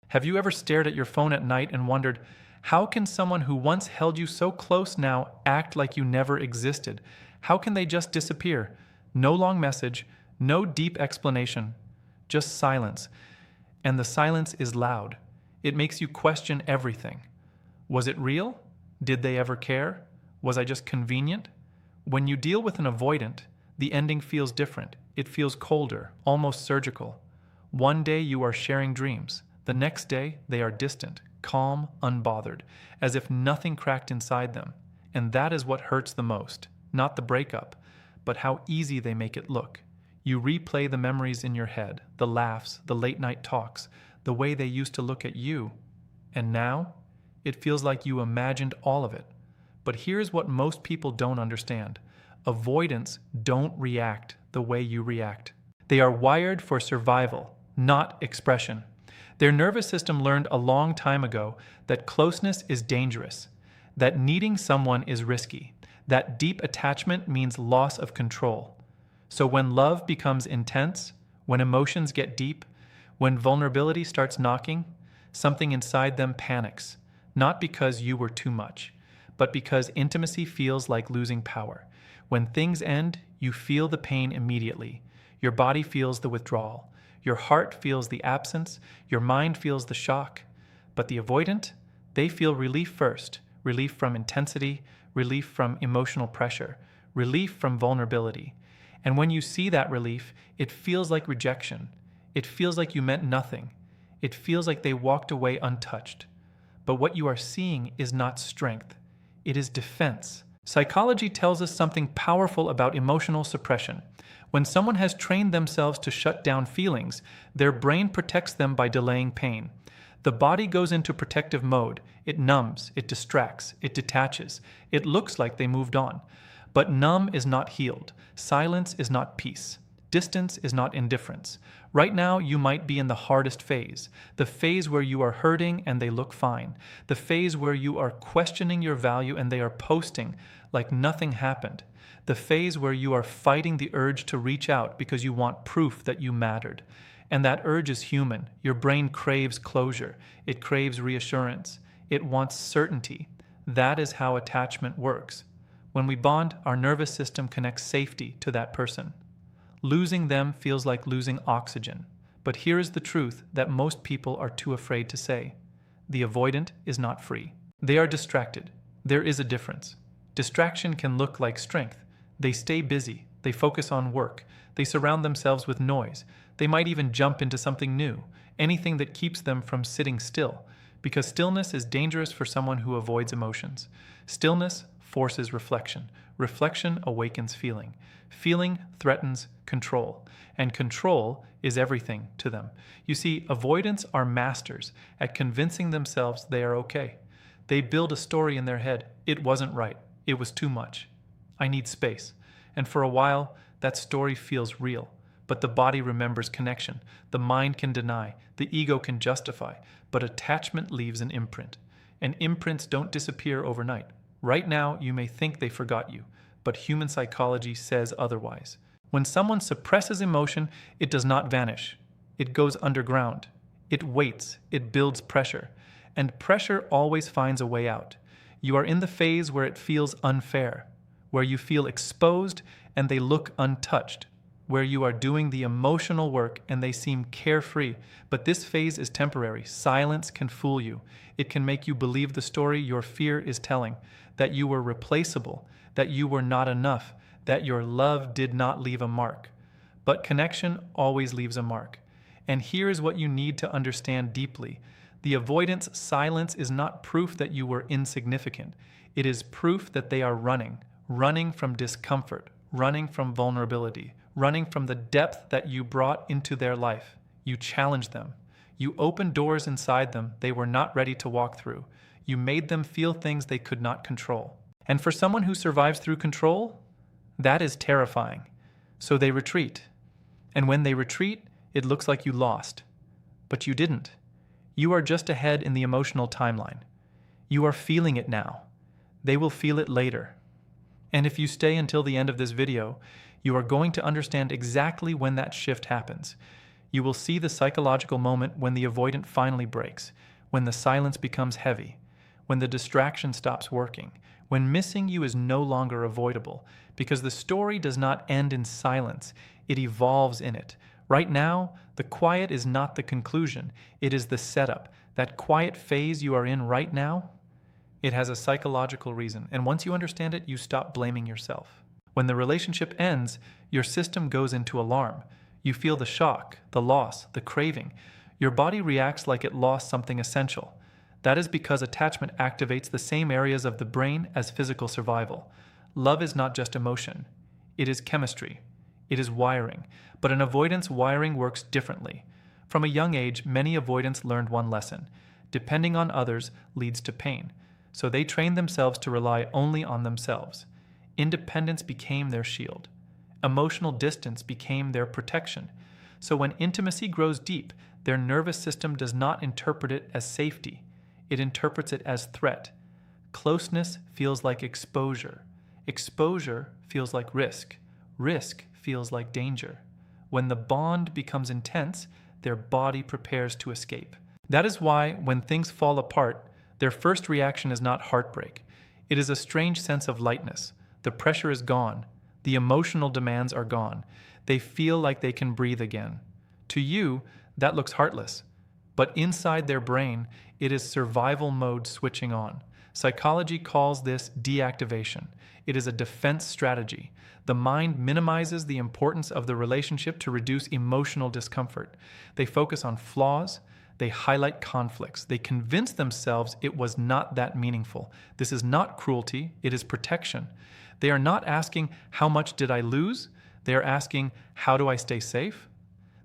Have you ever stared at your phone at night and wondered, how can someone who once held you so close now act like you never existed? How can they just disappear? No long message, no deep explanation, just silence. And the silence is loud. It makes you question everything. Was it real? Did they ever care? Was I just convenient? When you deal with an avoidant, the ending feels different. It feels colder, almost surgical. One day you are sharing dreams. The next day they are distant, calm, unbothered, as if nothing cracked inside them. And that is what hurts the most. Not the breakup, but how easy they make it look. You replay the memories in your head, the laughs, the late night talks, the way they used to look at you. And now, it feels like you imagined all of it. But here's what most people don't understand. Avoidants don't react the way you react. They are wired for survival, not expression. Their nervous system learned a long time ago that closeness is dangerous, that needing someone is risky, that deep attachment means loss of control. So when love becomes intense, when emotions get deep, when vulnerability starts knocking, something inside them panics, not because you were too much, but because intimacy feels like losing power. When things end, you feel the pain immediately. Your body feels the withdrawal. Your heart feels the absence. Your mind feels the shock. But the avoidant, they feel relief first. Relief from intensity, relief from emotional pressure, relief from vulnerability. And when you see that relief, it feels like rejection. It feels like you meant nothing. It feels like they walked away untouched. But what you are seeing is not strength. It is defense. Psychology tells us something powerful about emotional suppression. When someone has trained themselves to shut down feelings, their brain protects them by delaying pain. The body goes into protective mode. It numbs, it distracts, it detaches. It looks like they moved on. But numb is not healed. Silence is not peace. Distance is not indifference. Right now, you might be in the hardest phase, the phase where you are hurting and they look fine, the phase where you are questioning your value and they are posting like nothing happened, the phase where you are fighting the urge to reach out because you want proof that you mattered. And that urge is human. Your brain craves closure. It craves reassurance. It wants certainty. That is how attachment works. When we bond, our nervous system connects safety to that person. Losing them feels like losing oxygen. But here is the truth that most people are too afraid to say. The avoidant is not free. They are distracted. There is a difference. Distraction can look like strength. They stay busy. They focus on work. They surround themselves with noise. They might even jump into something new, anything that keeps them from sitting still, because stillness is dangerous for someone who avoids emotions. Stillness forces reflection. Reflection awakens feeling. Feeling threatens control, and control is everything to them. You see, avoidants are masters at convincing themselves they are okay. They build a story in their head. It wasn't right. It was too much. I need space. And for a while, that story feels real. But the body remembers connection. The mind can deny. The ego can justify. But attachment leaves an imprint. And imprints don't disappear overnight. Right now, you may think they forgot you, but human psychology says otherwise. When someone suppresses emotion, it does not vanish. It goes underground. It waits. It builds pressure. And pressure always finds a way out. You are in the phase where it feels unfair, where you feel exposed and they look untouched, where you are doing the emotional work and they seem carefree. But this phase is temporary. Silence can fool you. It can make you believe the story your fear is telling, that you were replaceable, that you were not enough, that your love did not leave a mark. But connection always leaves a mark. And here is what you need to understand deeply. The avoidance silence is not proof that you were insignificant. It is proof that they are running from discomfort, running from vulnerability, running from the depth that you brought into their life. You challenged them. You opened doors inside them they were not ready to walk through. You made them feel things they could not control. And for someone who survives through control, that is terrifying. So they retreat. And when they retreat, it looks like you lost. But you didn't. You are just ahead in the emotional timeline. You are feeling it now. They will feel it later. And if you stay until the end of this video, you are going to understand exactly when that shift happens. You will see the psychological moment when the avoidant finally breaks, when the silence becomes heavy, when the distraction stops working, when missing you is no longer avoidable, because the story does not end in silence, it evolves in it. Right now, the quiet is not the conclusion, it is the setup. That quiet phase you are in right now, it has a psychological reason, and once you understand it, you stop blaming yourself. When the relationship ends, your system goes into alarm. You feel the shock, the loss, the craving. Your body reacts like it lost something essential. That is because attachment activates the same areas of the brain as physical survival. Love is not just emotion. It is chemistry. It is wiring. But an avoidance wiring works differently. From a young age, many avoidants learned one lesson. Depending on others leads to pain. So they trained themselves to rely only on themselves. Independence became their shield. Emotional distance became their protection. So when intimacy grows deep, their nervous system does not interpret it as safety. It interprets it as threat. Closeness feels like exposure. Exposure feels like risk. Risk feels like danger. When the bond becomes intense, their body prepares to escape. That is why, when things fall apart, their first reaction is not heartbreak. It is a strange sense of lightness. The pressure is gone. The emotional demands are gone. They feel like they can breathe again. To you, that looks heartless. But inside their brain, it is survival mode switching on. Psychology calls this deactivation. It is a defense strategy. The mind minimizes the importance of the relationship to reduce emotional discomfort. They focus on flaws. They highlight conflicts. They convince themselves it was not that meaningful. This is not cruelty, it is protection. They are not asking, how much did I lose? They are asking, how do I stay safe?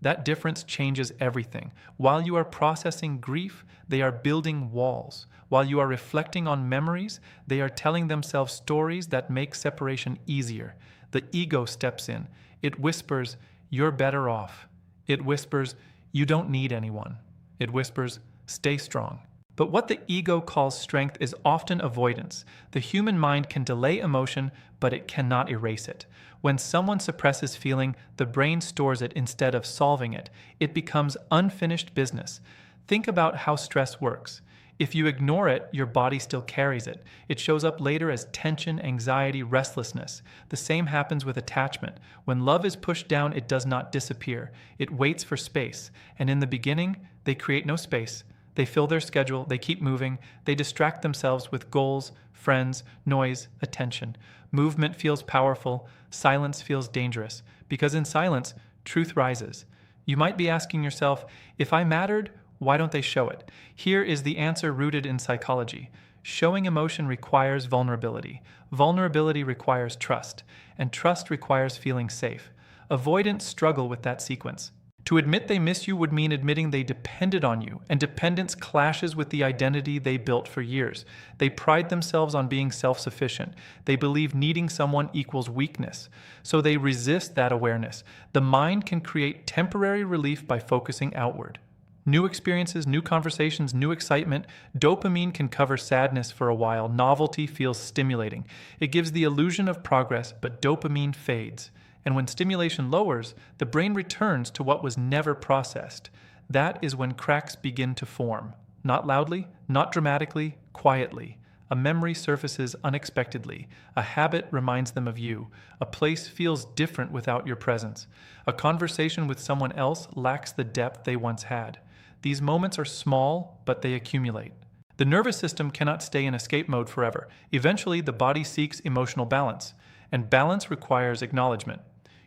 That difference changes everything. While you are processing grief, they are building walls. While you are reflecting on memories, they are telling themselves stories that make separation easier. The ego steps in. It whispers, you're better off. It whispers, you don't need anyone. It whispers, stay strong. But what the ego calls strength is often avoidance. The human mind can delay emotion, but it cannot erase it. When someone suppresses feeling, the brain stores it instead of solving it. It becomes unfinished business. Think about how stress works. If you ignore it, your body still carries it. It shows up later as tension, anxiety, restlessness. The same happens with attachment. When love is pushed down, it does not disappear. It waits for space. And in the beginning, they create no space. They fill their schedule, they keep moving, they distract themselves with goals, friends, noise, attention. Movement feels powerful, silence feels dangerous, because in silence, truth rises. You might be asking yourself, if I mattered, why don't they show it? Here is the answer rooted in psychology. Showing emotion requires vulnerability. Vulnerability requires trust, and trust requires feeling safe. Avoidants struggle with that sequence. To admit they miss you would mean admitting they depended on you, and dependence clashes with the identity they built for years. They pride themselves on being self-sufficient. They believe needing someone equals weakness, so they resist that awareness. The mind can create temporary relief by focusing outward. New experiences, new conversations, new excitement. Dopamine can cover sadness for a while. Novelty feels stimulating. It gives the illusion of progress, but dopamine fades. And when stimulation lowers, the brain returns to what was never processed. That is when cracks begin to form. Not loudly, not dramatically, quietly. A memory surfaces unexpectedly. A habit reminds them of you. A place feels different without your presence. A conversation with someone else lacks the depth they once had. These moments are small, but they accumulate. The nervous system cannot stay in escape mode forever. Eventually, the body seeks emotional balance, and balance requires acknowledgement.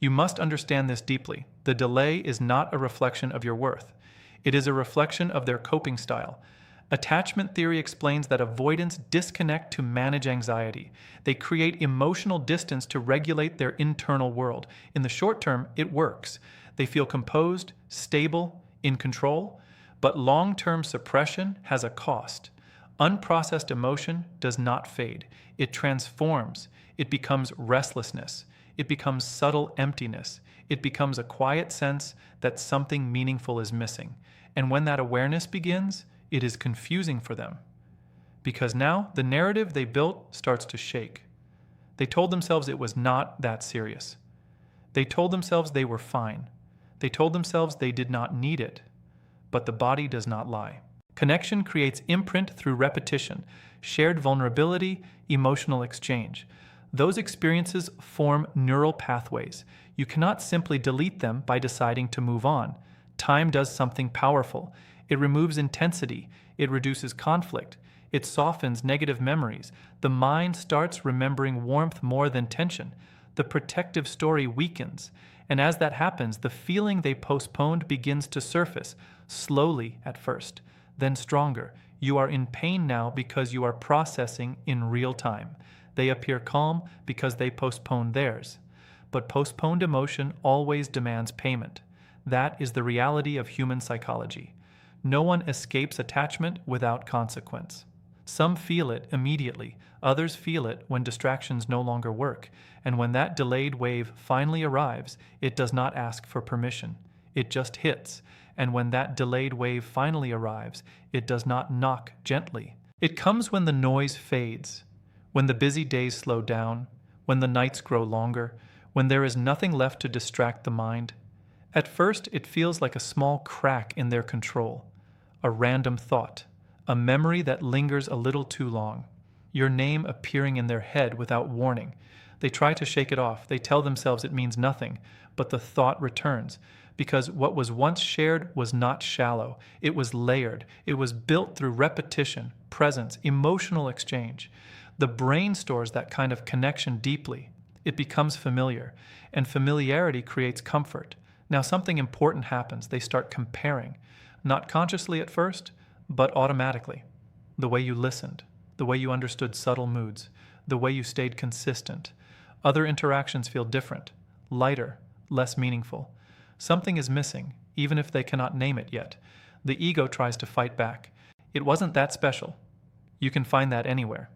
You must understand this deeply. The delay is not a reflection of your worth. It is a reflection of their coping style. Attachment theory explains that avoidants disconnect to manage anxiety. They create emotional distance to regulate their internal world. In the short term, it works. They feel composed, stable, in control. But long-term suppression has a cost. Unprocessed emotion does not fade. It transforms. It becomes restlessness. It becomes subtle emptiness. It becomes a quiet sense that something meaningful is missing. And when that awareness begins, it is confusing for them. Because now the narrative they built starts to shake. They told themselves it was not that serious. They told themselves they were fine. They told themselves they did not need it. But the body does not lie. Connection creates imprint through repetition, shared vulnerability, emotional exchange. Those experiences form neural pathways. You cannot simply delete them by deciding to move on. Time does something powerful. It removes intensity. It reduces conflict. It softens negative memories. The mind starts remembering warmth more than tension. The protective story weakens. And as that happens, the feeling they postponed begins to surface, slowly at first, then stronger. You are in pain now because you are processing in real time. They appear calm because they postponed theirs. But postponed emotion always demands payment. That is the reality of human psychology. No one escapes attachment without consequence. Some feel it immediately, others feel it when distractions no longer work, and when that delayed wave finally arrives, it does not ask for permission. It just hits, and when that delayed wave finally arrives, it does not knock gently. It comes when the noise fades, when the busy days slow down, when the nights grow longer, when there is nothing left to distract the mind. At first, it feels like a small crack in their control, a random thought, a memory that lingers a little too long, your name appearing in their head without warning. They try to shake it off. They tell themselves it means nothing, but the thought returns, because what was once shared was not shallow. It was layered. It was built through repetition, presence, emotional exchange. The brain stores that kind of connection deeply. It becomes familiar, and familiarity creates comfort. Now something important happens. They start comparing, not consciously at first, but automatically. The way you listened, the way you understood subtle moods, the way you stayed consistent. Other interactions feel different, lighter, less meaningful. Something is missing, even if they cannot name it yet. The ego tries to fight back. It wasn't that special. You can find that anywhere.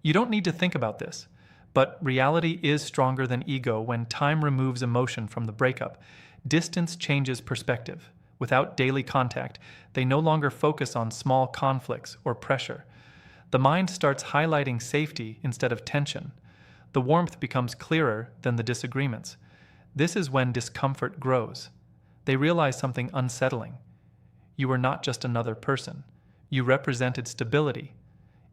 You don't need to think about this, but reality is stronger than ego when time removes emotion from the breakup. Distance changes perspective. Without daily contact, they no longer focus on small conflicts or pressure. The mind starts highlighting safety instead of tension. The warmth becomes clearer than the disagreements. This is when discomfort grows. They realize something unsettling. You were not just another person. You represented stability,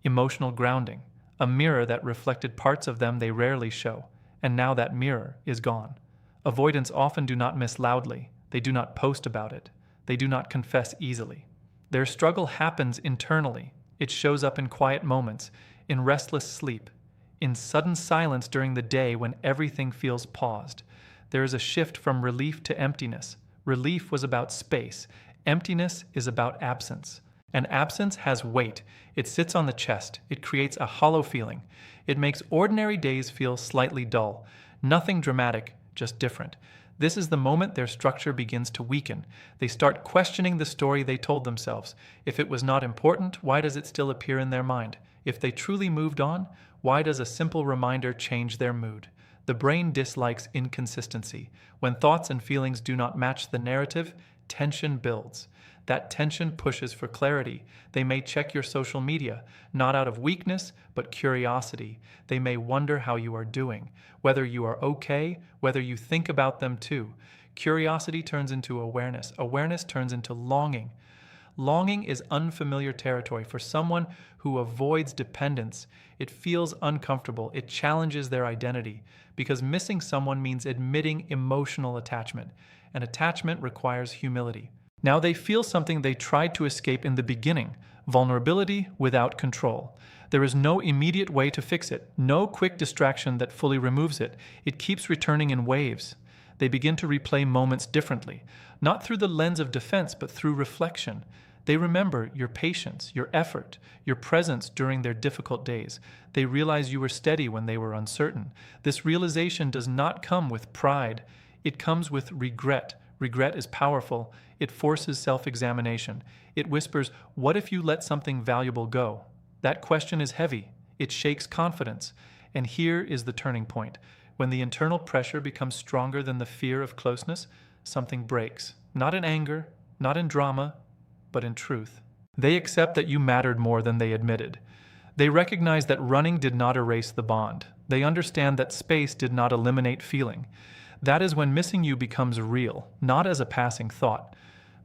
emotional grounding, a mirror that reflected parts of them they rarely show, and now that mirror is gone. Avoidants often do not miss loudly. They do not post about it. They do not confess easily. Their struggle happens internally. It shows up in quiet moments, in restless sleep, in sudden silence during the day when everything feels paused. There is a shift from relief to emptiness. Relief was about space. Emptiness is about absence. And absence has weight. It sits on the chest. It creates a hollow feeling. It makes ordinary days feel slightly dull. Nothing dramatic, just different. This is the moment their structure begins to weaken. They start questioning the story they told themselves. If it was not important, why does it still appear in their mind? If they truly moved on, why does a simple reminder change their mood? The brain dislikes inconsistency. When thoughts and feelings do not match the narrative, tension builds. That tension pushes for clarity. They may check your social media, not out of weakness, but curiosity. They may wonder how you are doing, whether you are okay, whether you think about them too. Curiosity turns into awareness. Awareness turns into longing. Longing is unfamiliar territory for someone who avoids dependence. It feels uncomfortable. It challenges their identity, because missing someone means admitting emotional attachment, and attachment requires humility. Now they feel something they tried to escape in the beginning, vulnerability without control. There is no immediate way to fix it, no quick distraction that fully removes it. It keeps returning in waves. They begin to replay moments differently, not through the lens of defense, but through reflection. They remember your patience, your effort, your presence during their difficult days. They realize you were steady when they were uncertain. This realization does not come with pride. It comes with regret. Regret is powerful. It forces self-examination. It whispers, what if you let something valuable go? That question is heavy. It shakes confidence. And here is the turning point. When the internal pressure becomes stronger than the fear of closeness, something breaks. Not in anger, not in drama, but in truth. They accept that you mattered more than they admitted. They recognize that running did not erase the bond. They understand that space did not eliminate feeling. That is when missing you becomes real, not as a passing thought,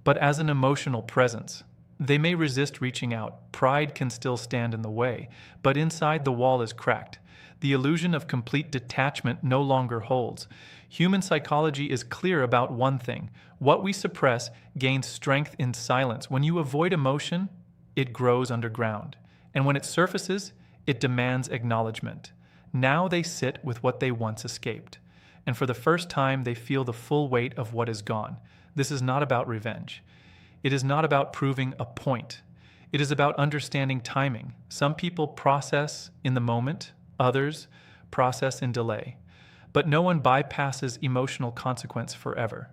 but as an emotional presence. They may resist reaching out, pride can still stand in the way, but inside the wall is cracked. The illusion of complete detachment no longer holds. Human psychology is clear about one thing: what we suppress gains strength in silence. When you avoid emotion, it grows underground. And when it surfaces, it demands acknowledgement. Now they sit with what they once escaped. And for the first time, they feel the full weight of what is gone. This is not about revenge. It is not about proving a point. It is about understanding timing. Some people process in the moment, others process in delay. But no one bypasses emotional consequence forever.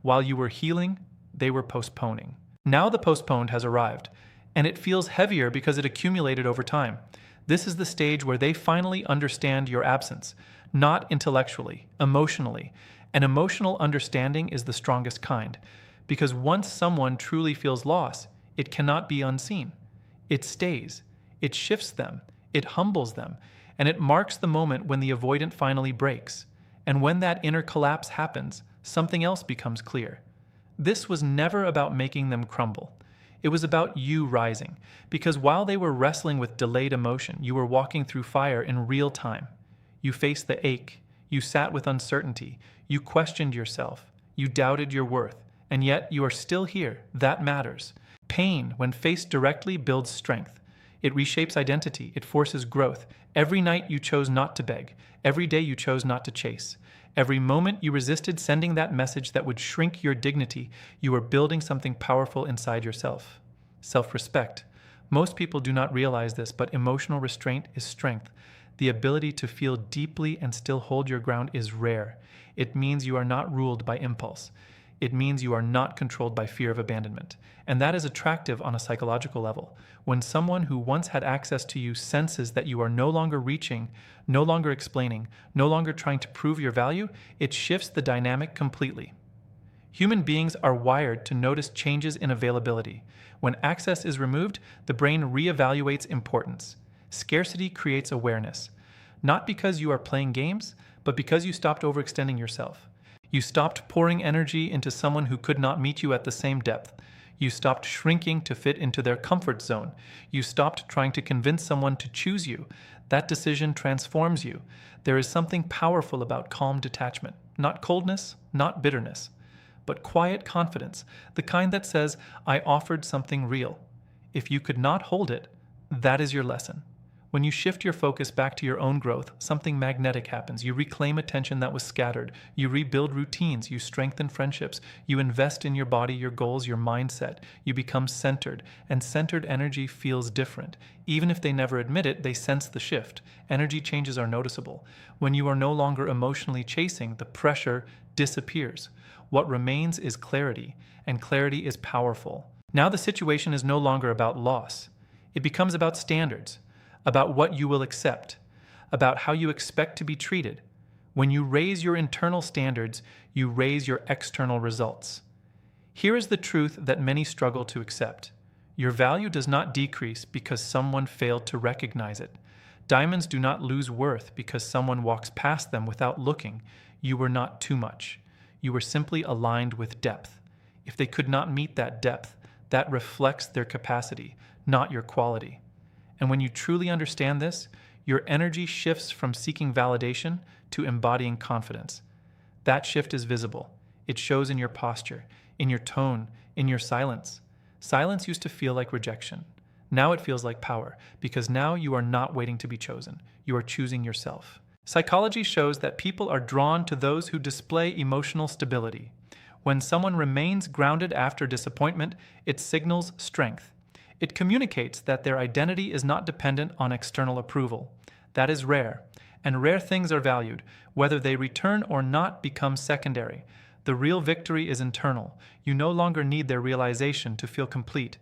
While you were healing, they were postponing. Now the postponed has arrived, and it feels heavier because it accumulated over time. This is the stage where they finally understand your absence, not intellectually, emotionally. And emotional understanding is the strongest kind, because once someone truly feels loss, it cannot be unseen. It stays, it shifts them, it humbles them, and it marks the moment when the avoidant finally breaks. And when that inner collapse happens, something else becomes clear. This was never about making them crumble. It was about you rising, because while they were wrestling with delayed emotion, you were walking through fire in real time. You faced the ache, you sat with uncertainty, you questioned yourself, you doubted your worth, and yet you are still here. That matters. Pain, when faced directly, builds strength. It reshapes identity, it forces growth. Every night you chose not to beg, every day you chose not to chase. Every moment you resisted sending that message that would shrink your dignity, you were building something powerful inside yourself. Self-respect. Most people do not realize this, but emotional restraint is strength. The ability to feel deeply and still hold your ground is rare. It means you are not ruled by impulse. It means you are not controlled by fear of abandonment. And that is attractive on a psychological level. When someone who once had access to you senses that you are no longer reaching, no longer explaining, no longer trying to prove your value, it shifts the dynamic completely. Human beings are wired to notice changes in availability. When access is removed, the brain reevaluates importance. Scarcity creates awareness. Not because you are playing games, but because you stopped overextending yourself. You stopped pouring energy into someone who could not meet you at the same depth. You stopped shrinking to fit into their comfort zone. You stopped trying to convince someone to choose you. That decision transforms you. There is something powerful about calm detachment. Not coldness, not bitterness, but quiet confidence, the kind that says, I offered something real. If you could not hold it, that is your lesson. When you shift your focus back to your own growth, something magnetic happens. You reclaim attention that was scattered. You rebuild routines. You strengthen friendships. You invest in your body, your goals, your mindset. You become centered, and centered energy feels different. Even if they never admit it, they sense the shift. Energy changes are noticeable. When you are no longer emotionally chasing, the pressure disappears. What remains is clarity, and clarity is powerful. Now the situation is no longer about loss. It becomes about standards. About what you will accept, about how you expect to be treated. When you raise your internal standards, you raise your external results. Here is the truth that many struggle to accept. Your value does not decrease because someone failed to recognize it. Diamonds do not lose worth because someone walks past them without looking. You were not too much. You were simply aligned with depth. If they could not meet that depth, that reflects their capacity, not your quality. And when you truly understand this, your energy shifts from seeking validation to embodying confidence. That shift is visible. It shows in your posture, in your tone, in your silence. Silence used to feel like rejection. Now it feels like power, because now you are not waiting to be chosen. You are choosing yourself. Psychology shows that people are drawn to those who display emotional stability. When someone remains grounded after disappointment, it signals strength. It communicates that their identity is not dependent on external approval. That is rare, and rare things are valued. Whether they return or not becomes secondary. The real victory is internal. You no longer need their realization to feel complete.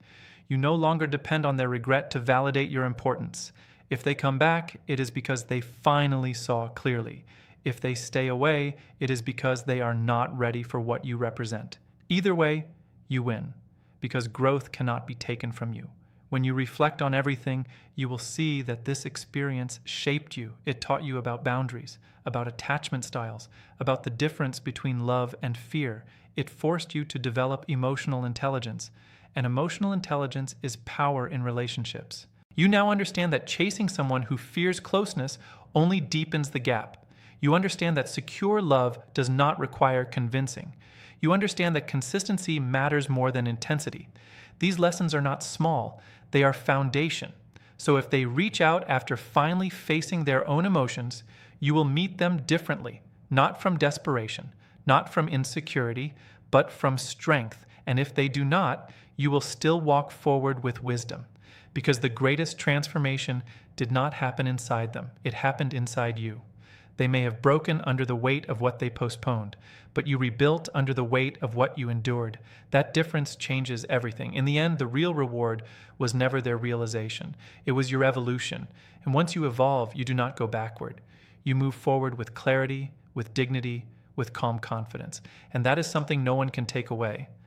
You no longer depend on their regret to validate your importance. If they come back, it is because they finally saw clearly. If they stay away, it is because they are not ready for what you represent. Either way, you win. Because growth cannot be taken from you. When you reflect on everything, you will see that this experience shaped you. It taught you about boundaries, about attachment styles, about the difference between love and fear. It forced you to develop emotional intelligence. And emotional intelligence is power in relationships. You now understand that chasing someone who fears closeness only deepens the gap. You understand that secure love does not require convincing. You understand that consistency matters more than intensity. These lessons are not small, they are foundation. So if they reach out after finally facing their own emotions, you will meet them differently, not from desperation, not from insecurity, but from strength. And if they do not, you will still walk forward with wisdom. Because the greatest transformation did not happen inside them, it happened inside you. They may have broken under the weight of what they postponed, but you rebuilt under the weight of what you endured. That difference changes everything. In the end, the real reward was never their realization. It was your evolution. And once you evolve, you do not go backward. You move forward with clarity, with dignity, with calm confidence. And that is something no one can take away.